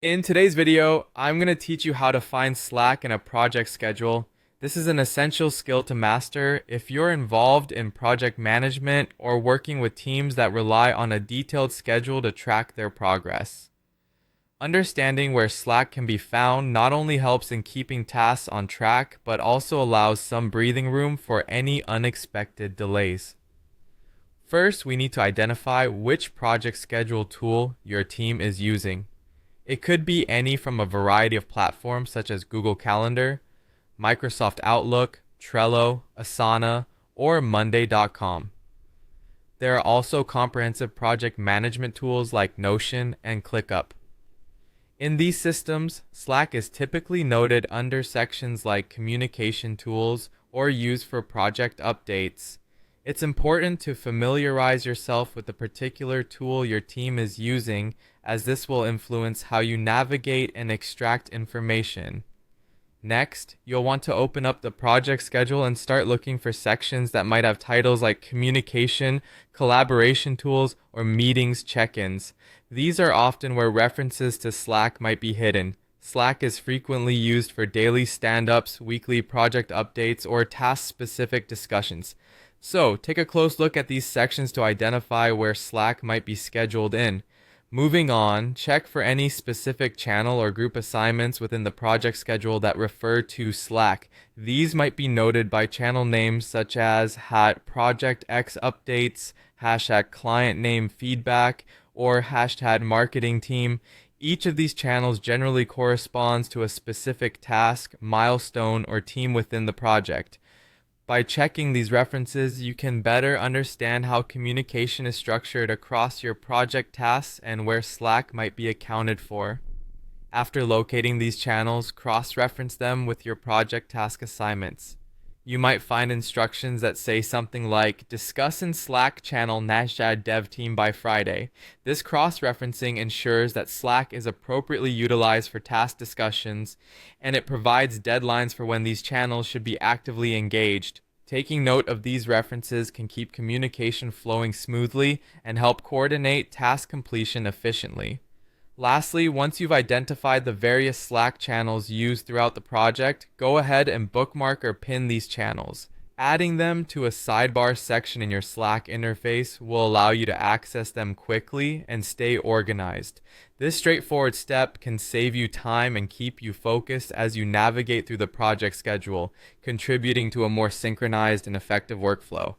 In today's video, I'm going to teach you how to find Slack in a project schedule. This is an essential skill to master if you're involved in project management or working with teams that rely on a detailed schedule to track their progress. Understanding where Slack can be found not only helps in keeping tasks on track, but also allows some breathing room for any unexpected delays. First, we need to identify which project schedule tool your team is using. It could be any from a variety of platforms such as Google Calendar, Microsoft Outlook, Trello, Asana, or Monday.com. There are also comprehensive project management tools like Notion and ClickUp. In these systems, Slack is typically noted under sections like communication tools or used for project updates. It's important to familiarize yourself with the particular tool your team is using, as this will influence how you navigate and extract information. Next, you'll want to open up the project schedule and start looking for sections that might have titles like communication, collaboration tools, or meetings check-ins. These are often where references to Slack might be hidden. Slack is frequently used for daily stand-ups, weekly project updates, or task-specific discussions. So, take a close look at these sections to identify where Slack might be scheduled in. Moving on, check for any specific channel or group assignments within the project schedule that refer to Slack. These might be noted by channel names such as #Project X Updates, #Client Name Feedback, or #Marketing Team. Each of these channels generally corresponds to a specific task, milestone, or team within the project. By checking these references, you can better understand how communication is structured across your project tasks and where Slack might be accounted for. After locating these channels, cross-reference them with your project task assignments. You might find instructions that say something like, discuss in Slack channel #dev team by Friday. This cross-referencing ensures that Slack is appropriately utilized for task discussions, and it provides deadlines for when these channels should be actively engaged. Taking note of these references can keep communication flowing smoothly and help coordinate task completion efficiently. Lastly, once you've identified the various Slack channels used throughout the project, go ahead and bookmark or pin these channels. Adding them to a sidebar section in your Slack interface will allow you to access them quickly and stay organized. This straightforward step can save you time and keep you focused as you navigate through the project schedule, contributing to a more synchronized and effective workflow.